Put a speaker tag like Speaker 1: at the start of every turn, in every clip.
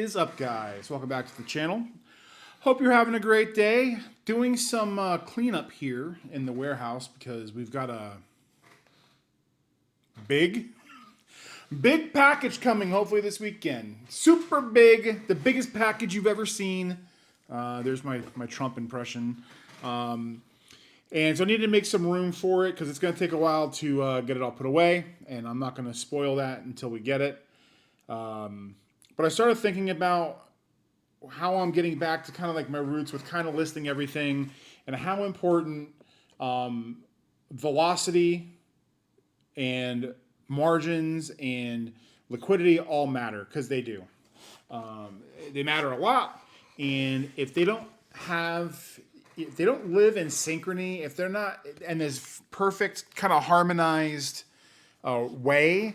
Speaker 1: is up, guys? Welcome back to the channel. Hope you're having a great day. Doing some cleanup here in the warehouse because we've got a big package coming hopefully this weekend. Super big, the biggest package you've ever seen. There's my Trump impression. And so I need to make some room for it because it's going to take a while to get it all put away, and I'm not going to spoil that until we get it. But I started thinking about how I'm getting back to kind of like my roots with kind of listing everything and how important velocity and margins and liquidity all matter, because they do. They matter a lot, and if they don't live in synchrony, if they're not in this perfect kind of harmonized way,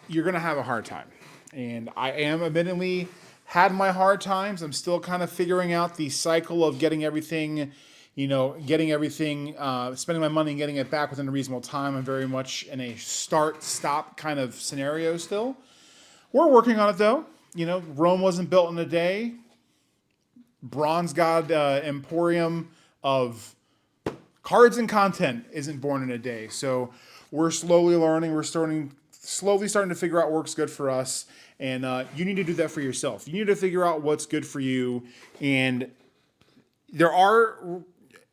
Speaker 1: you're going to have a hard time. And I am admittedly had my hard times. I'm still kind of figuring out the cycle of getting everything, spending my money and getting it back within a reasonable time. I'm very much in a start-stop kind of scenario still. We're working on it though. Rome wasn't built in a day. Bronzgod emporium of cards and content isn't born in a day. So we're slowly learning. We're slowly starting to figure out what works good for us. And you need to do that for yourself. You need to figure out what's good for you. And there are,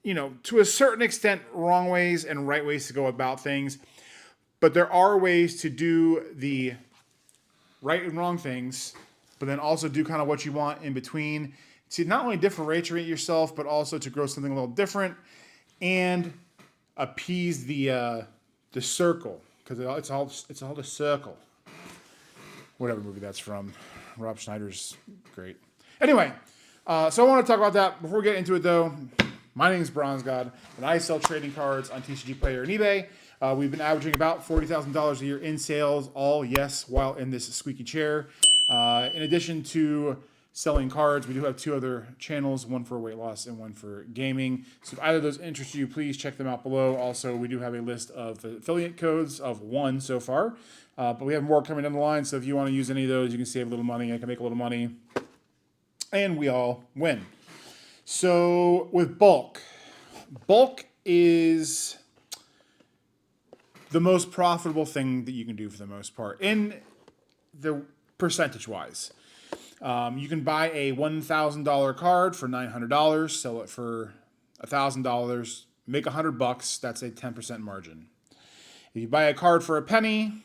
Speaker 1: to a certain extent, wrong ways and right ways to go about things. But there are ways to do the right and wrong things, but then also do kind of what you want in between to not only differentiate yourself, but also to grow something a little different and appease the circle, because it's all the circle. Whatever movie that's from. Rob Schneider's great. Anyway, so I want to talk about that. Before we get into it, though, my name is Bronzgod, and I sell trading cards on Tcgplayer and eBay. We've been averaging about $40,000 a year in sales, while in this squeaky chair. In addition to selling cards, we do have two other channels, one for weight loss and one for gaming. So if either of those interest you, please check them out below. Also, we do have a list of affiliate codes of one so far, but we have more coming down the line. So if you want to use any of those, you can save a little money. I can make a little money, and we all win. So with bulk is the most profitable thing that you can do for the most part in the percentage-wise. You can buy a $1,000 card for $900, sell it for $1,000, make $100. That's a 10% margin. If you buy a card for a penny,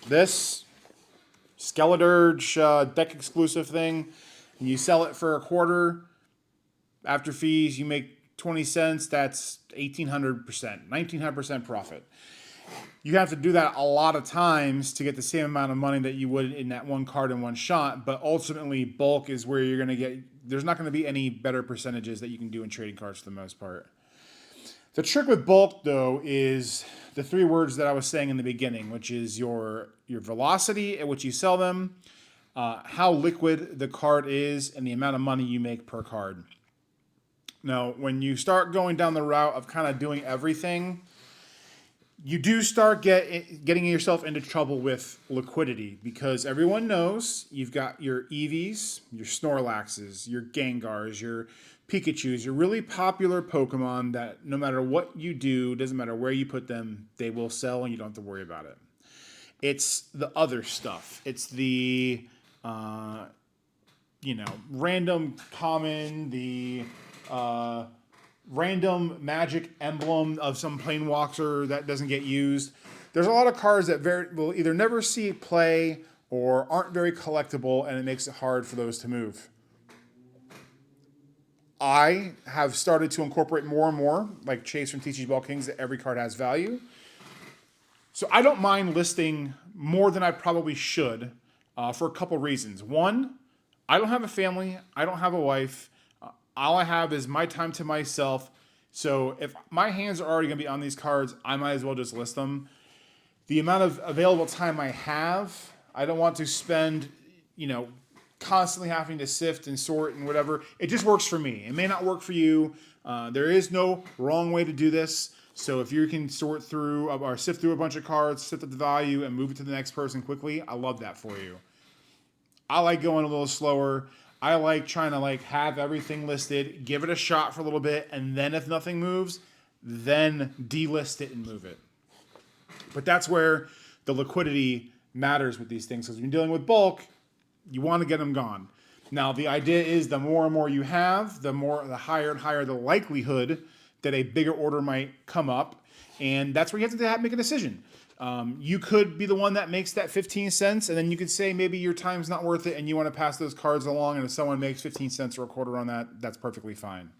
Speaker 1: this Skeledirge deck exclusive thing, and you sell it for a quarter, after fees, you make 20 cents. That's 1,800%, 1,900% profit. You have to do that a lot of times to get the same amount of money that you would in that one card in one shot. But ultimately, bulk is where you're going to get, there's not going to be any better percentages that you can do in trading cards for the most part. The trick with bulk, though, is the three words that I was saying in the beginning, which is your velocity at which you sell them, how liquid the card is, and the amount of money you make per card. Now, when you start going down the route of kind of doing everything, you do start getting yourself into trouble with liquidity, because everyone knows you've got your Eevees, your Snorlaxes, your Gengars, your Pikachus, your really popular Pokemon that no matter what you do, doesn't matter where you put them, they will sell and you don't have to worry about it. It's the other stuff. It's the, random common, the random magic emblem of some planewalker that doesn't get used. There's a lot of cards that will either never see play or aren't very collectible, and it makes it hard for those to move. I have started to incorporate more and more, like Chase from TCG Ball Kings, that every card has value. So I don't mind listing more than I probably should for a couple reasons. One, I don't have a family. I don't have a wife. All I have is my time to myself. So if my hands are already going to be on these cards, I might as well just list them. The amount of available time I have, I don't want to spend, constantly having to sift and sort and whatever. It just works for me. It may not work for you. There is no wrong way to do this. So if you can sort through or sift through a bunch of cards, sift at the value, and move it to the next person quickly, I love that for you. I like going a little slower. I like trying to like have everything listed, give it a shot for a little bit, and then if nothing moves, then delist it and move it. But that's where the liquidity matters with these things, because when you're dealing with bulk, you want to get them gone. Now, the idea is the more and more you have, the higher and higher the likelihood that a bigger order might come up. And that's where you have to make a decision. You could be the one that makes that 15 cents, and then you could say maybe your time's not worth it and you want to pass those cards along, and if someone makes 15 cents or a quarter on that, that's perfectly fine.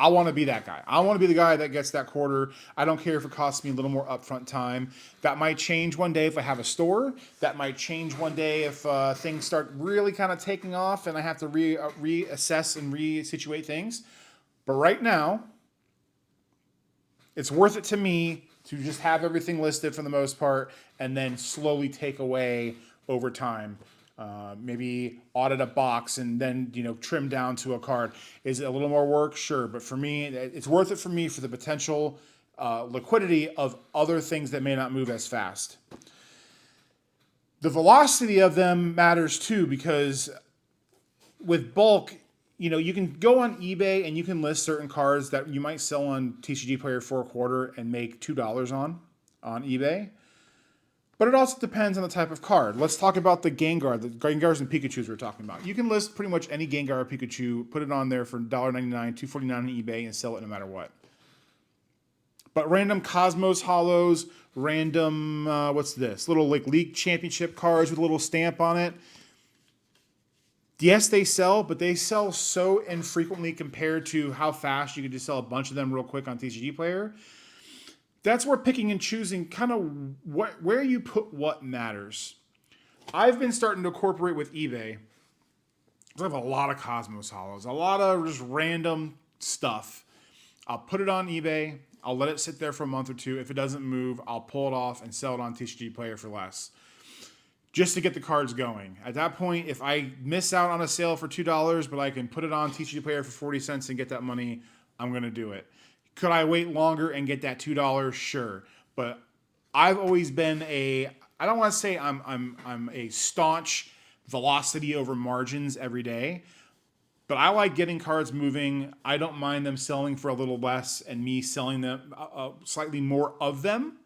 Speaker 1: I want to be that guy. I want to be the guy that gets that quarter. I don't care if it costs me a little more upfront time. That might change one day if I have a store. That might change one day if things start really kind of taking off and I have to reassess and resituate things. But right now, it's worth it to me to just have everything listed for the most part and then slowly take away over time. Maybe audit a box and then, trim down to a card. Is it a little more work? Sure. But for me, it's worth it for me for the potential liquidity of other things that may not move as fast. The velocity of them matters too, because with bulk, you can go on eBay and you can list certain cards that you might sell on Tcgplayer for a quarter and make $2 on eBay. But it also depends on the type of card. Let's talk about the Gengar, the Gengars and Pikachus we're talking about. You can list pretty much any Gengar or Pikachu, put it on there for $1.99, $2.49 on eBay, and sell it no matter what. But random Cosmos Hollows, random, what's this? Little like League Championship cards with a little stamp on it. Yes, they sell, but they sell so infrequently compared to how fast you can just sell a bunch of them real quick on Tcgplayer. That's where picking and choosing kind of where you put what matters. I've been starting to incorporate with eBay. I have a lot of Cosmos Hollows, a lot of just random stuff. I'll put it on eBay. I'll let it sit there for a month or two. If it doesn't move, I'll pull it off and sell it on Tcgplayer for less, just to get the cards going. At that point, if I miss out on a sale for $2, but I can put it on Tcgplayer for 40 cents and get that money, I'm going to do it. Could I wait longer and get that $2? Sure. But I've always been I don't want to say I'm a staunch velocity over margins every day, but I like getting cards moving. I don't mind them selling for a little less and me selling them slightly more of them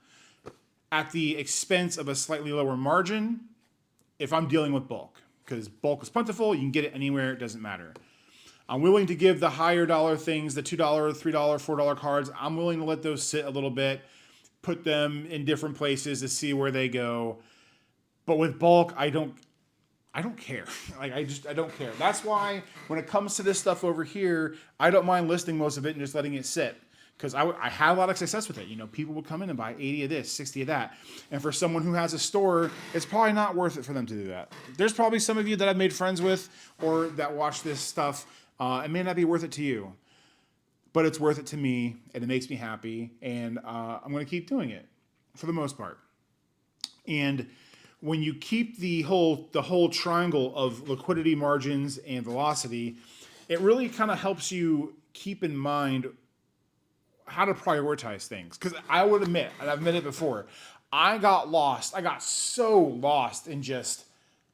Speaker 1: at the expense of a slightly lower margin if I'm dealing with bulk. Because bulk is plentiful, you can get it anywhere, it doesn't matter. I'm willing to give the higher dollar things, the $2, $3, $4 cards. I'm willing to let those sit a little bit, put them in different places to see where they go. But with bulk, I don't care. I don't care. That's why when it comes to this stuff over here, I don't mind listing most of it and just letting it sit. Because I had a lot of success with it. People would come in and buy 80 of this, 60 of that. And for someone who has a store, it's probably not worth it for them to do that. There's probably some of you that I've made friends with or that watch this stuff. It may not be worth it to you, but it's worth it to me, and it makes me happy, and I'm going to keep doing it for the most part. And when you keep the whole triangle of liquidity, margins, and velocity, it really kind of helps you keep in mind how to prioritize things. Because I would admit, and I've admitted it before, I got lost. I got so lost in just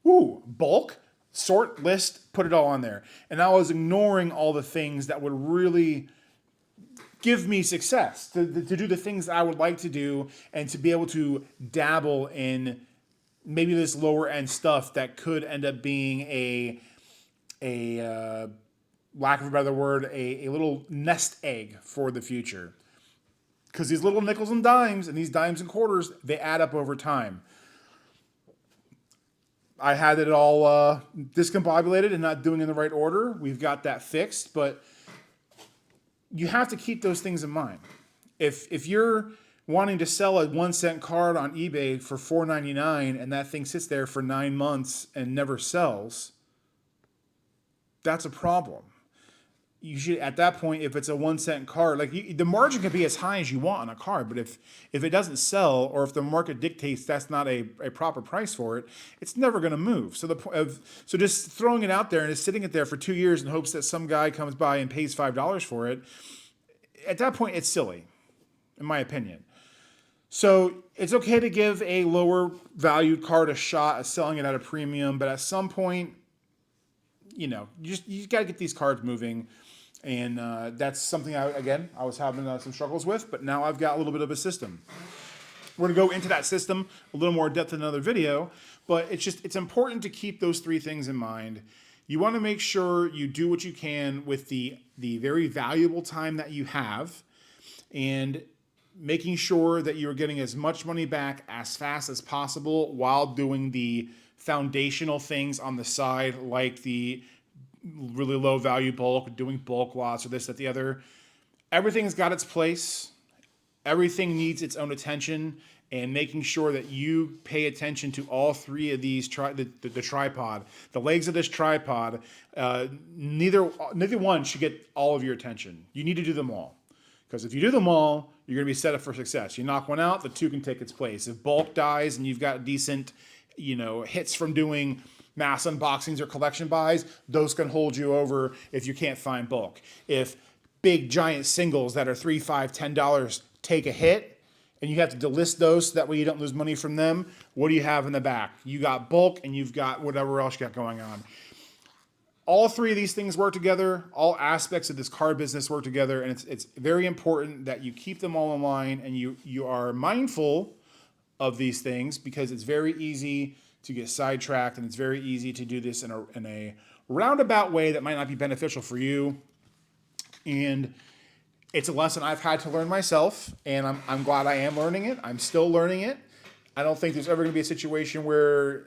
Speaker 1: bulk. Sort, list, put it all on there. And I was ignoring all the things that would really give me success, to do the things that I would like to do and to be able to dabble in maybe this lower end stuff that could end up being a lack of a better word, a little nest egg for the future. Because these little nickels and dimes and these dimes and quarters, they add up over time. I had it all discombobulated and not doing it in the right order. We've got that fixed, but you have to keep those things in mind. If you're wanting to sell a 1 cent card on eBay for $4.99 and that thing sits there for 9 months and never sells, that's a problem. You should, at that point, if it's a 1 cent card, the margin can be as high as you want on a card, but if it doesn't sell or if the market dictates that's not a proper price for it, it's never going to move. So just throwing it out there and just sitting it there for 2 years in hopes that some guy comes by and pays $5 for it, at that point, it's silly, in my opinion. So it's okay to give a lower valued card a shot at selling it at a premium, but at some point, you got to get these cards moving, and that's something I was having some struggles with, but now I've got a little bit of a system. We're gonna go into that system a little more depth in another video, but it's important to keep those three things in mind. You want to make sure you do what you can with the very valuable time that you have, and making sure that you're getting as much money back as fast as possible while doing the foundational things on the side, like the really low value bulk, doing bulk lots or this, that, the other. Everything's got its place. Everything needs its own attention, and making sure that you pay attention to all three of these, the tripod, the legs of this tripod. Neither one should get all of your attention. You need to do them all. Because if you do them all, you're going to be set up for success. You knock one out, the two can take its place. If bulk dies and you've got decent, hits from doing mass unboxings or collection buys, those can hold you over if you can't find bulk. If big giant singles that are $3, $5, $10 take a hit, and you have to delist those so that way you don't lose money from them, what do you have in the back? You got bulk and you've got whatever else you got going on. All three of these things work together. All aspects of this card business work together, and it's very important that you keep them all in line and you are mindful of these things, because it's very easy to get sidetracked, and it's very easy to do this in a roundabout way that might not be beneficial for you. And it's a lesson I've had to learn myself, and I'm glad I am learning it. I'm still learning it. I don't think there's ever going to be a situation where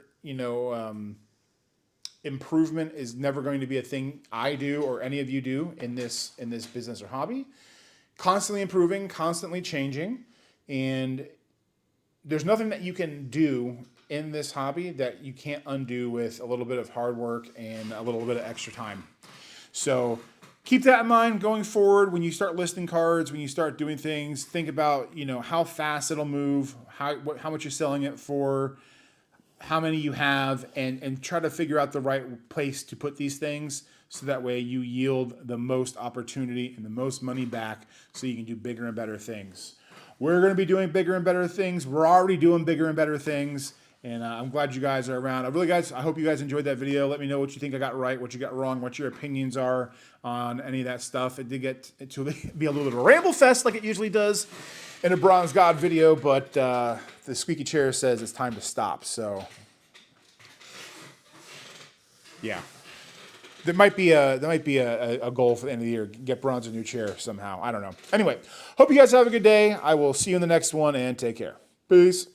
Speaker 1: improvement is never going to be a thing I do or any of you do in this business or hobby. Constantly improving, constantly changing, and there's nothing that you can do in this hobby that you can't undo with a little bit of hard work and a little bit of extra time. So keep that in mind going forward. When you start listing cards, when you start doing things, think about how fast it'll move, how much you're selling it for, how many you have, and try to figure out the right place to put these things, so that way you yield the most opportunity and the most money back, so you can do bigger and better things. We're going to be doing bigger and better things. We're already doing bigger and better things, and I'm glad you guys are around. I hope you guys enjoyed that video. Let me know what you think I got right, what you got wrong, what your opinions are on any of that stuff. It did get to be a little bit of a ramble fest like it usually does in a Bronzgod video, but the squeaky chair says it's time to stop. So yeah, there might be a goal for the end of the year. Get Bronze a new chair somehow. I don't know. Anyway, hope you guys have a good day. I will see you in the next one, and take care. Peace.